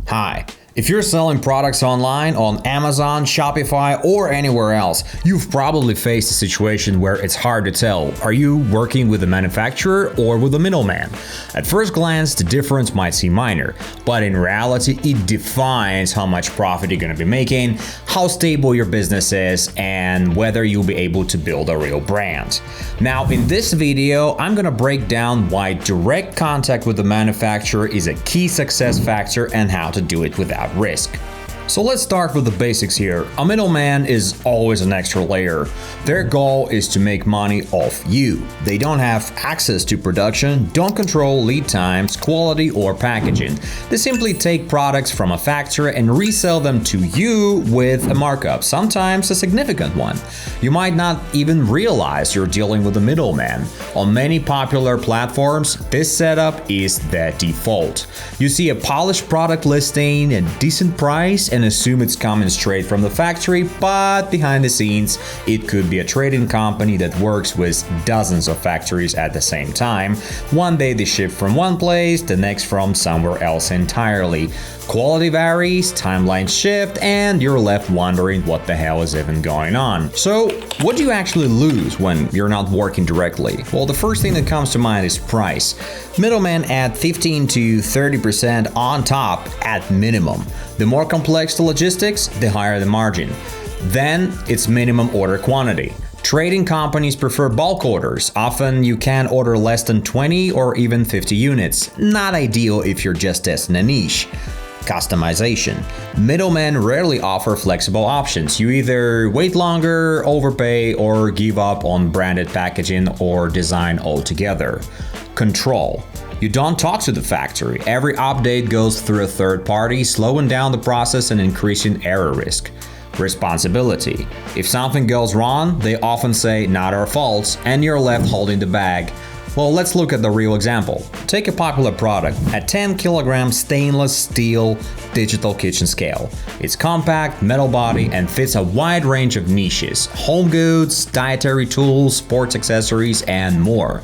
Hi. If you're selling products online on Amazon, Shopify, or anywhere else, you've probably faced a situation where it's hard to tell. Are you working with a manufacturer or with a middleman? At first glance, the difference might seem minor, but in reality, it defines how much profit you're going to be making, how stable your business is, and whether you'll be able to build a real brand. Now, in this video, I'm going to break down why direct contact with the manufacturer is a key success factor and how to do it without risk. So let's start with the basics here. A middleman is always an extra layer. Their goal is to make money off you. They don't have access to production, don't control lead times, quality, or packaging. They simply take products from a factory and resell them to you with a markup, sometimes a significant one. You might not even realize you're dealing with a middleman. On many popular platforms, this setup is the default. You see a polished product listing, a decent price, and assume it's coming straight from the factory, but behind the scenes, it could be a trading company that works with dozens of factories at the same time. One day they ship from one place, the next from somewhere else entirely. Quality varies, timelines shift, and you're left wondering what the hell is even going on. So, what do you actually lose when you're not working directly? Well, the first thing that comes to mind is price. Middlemen add 15 to 30% on top at minimum. The more complex the logistics, the higher the margin. Then, it's minimum order quantity. Trading companies prefer bulk orders. Often you can order less than 20 or even 50 units. Not ideal if you're just testing a niche. Customization. Middlemen rarely offer flexible options. You either wait longer, overpay, or give up on branded packaging or design altogether. Control. You don't talk to the factory. Every update goes through a third party, slowing down the process and increasing error risk. Responsibility. If something goes wrong, they often say, "Not our fault," and you're left holding the bag. Well, let's look at the real example. Take a popular product, a 10 kilogram stainless steel digital kitchen scale. It's compact, metal body, and fits a wide range of niches: home goods, dietary tools, sports accessories, and more.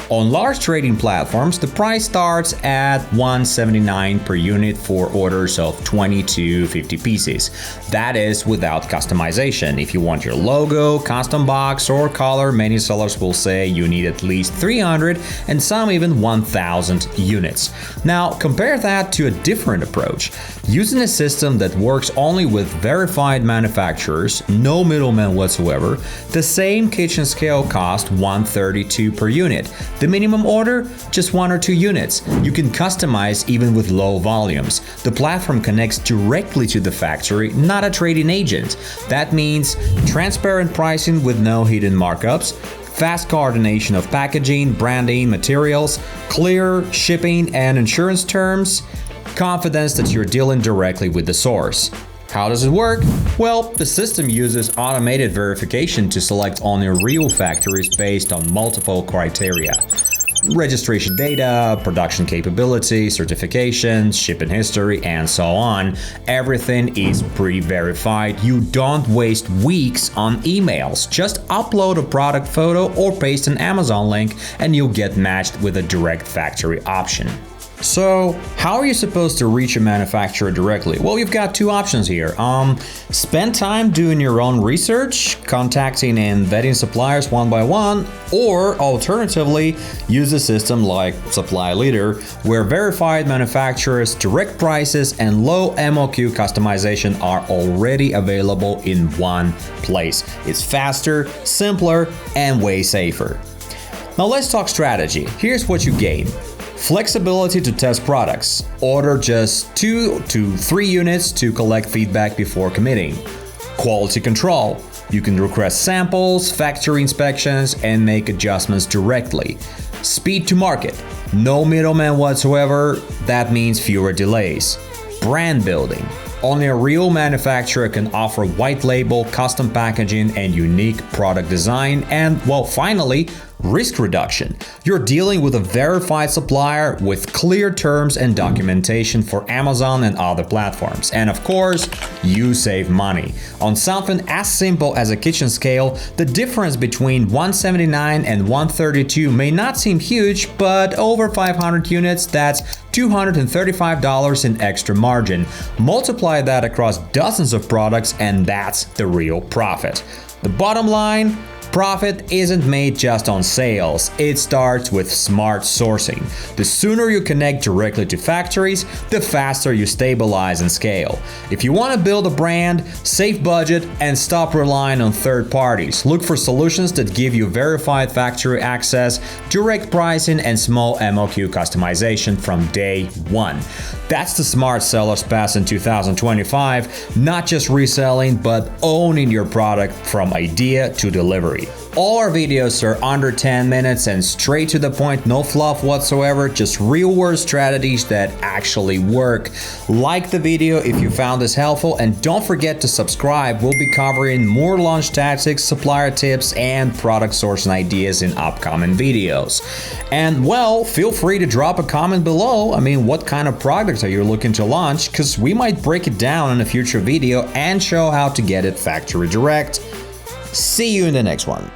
On large trading platforms, the price starts at $179 per unit for orders of 20 to 50 pieces. That is without customization. If you want your logo, custom box, or color, many sellers will say you need at least 300 and some even 1,000 units. Now, compare that to a different approach. Using a system that works only with verified manufacturers, no middlemen whatsoever, the same kitchen scale costs $132 per unit. The minimum order? Just 1 or 2 units. You can customize even with low volumes. The platform connects directly to the factory, not a trading agent. That means transparent pricing with no hidden markups, fast coordination of packaging, branding, materials, clear shipping and insurance terms, confidence that you're dealing directly with the source. How does it work? Well, the system uses automated verification to select only real factories based on multiple criteria. Registration data, production capability, certifications, shipping history, and so on. Everything is pre-verified. You don't waste weeks on emails. Just upload a product photo or paste an Amazon link and you'll get matched with a direct factory option. So, how are you supposed to reach a manufacturer directly? Well, you've got 2 options here. Spend time doing your own research, contacting and vetting suppliers one by one, or alternatively, use a system like SupplyLeader, where verified manufacturers, direct prices, and low MOQ customization are already available in one place. It's faster, simpler, and way safer. Now let's talk strategy. Here's what you gain. Flexibility to test products. Order just 2 to 3 units to collect feedback before committing. Quality control. You can request samples, factory inspections, and make adjustments directly. Speed to market. No middleman whatsoever. That means fewer delays. Brand building. Only a real manufacturer can offer white label, custom packaging, and unique product design. And, well, finally, Risk reduction. You're dealing with a verified supplier with clear terms and documentation for Amazon and other platforms. And of course, you save money. On something as simple as a kitchen scale, the difference between 179 and 132 may not seem huge, but over 500 units, that's $235 in extra margin. Multiply that across dozens of products and that's the real profit. The bottom line, profit isn't made just on sales, it starts with smart sourcing. The sooner you connect directly to factories, the faster you stabilize and scale. If you want to build a brand, save budget, and stop relying on third parties, look for solutions that give you verified factory access, direct pricing, and small MOQ customization from day one. That's the Smart Seller's Pass in 2025, not just reselling, but owning your product from idea to delivery. All our videos are under 10 minutes and straight to the point, no fluff whatsoever, just real-world strategies that actually work. Like the video if you found this helpful, and don't forget to subscribe. We'll be covering more launch tactics, supplier tips, and product sourcing ideas in upcoming videos. And well, feel free to drop a comment below. I mean, what kind of products are you looking to launch? Because we might break it down in a future video and show how to get it factory direct. See you in the next one.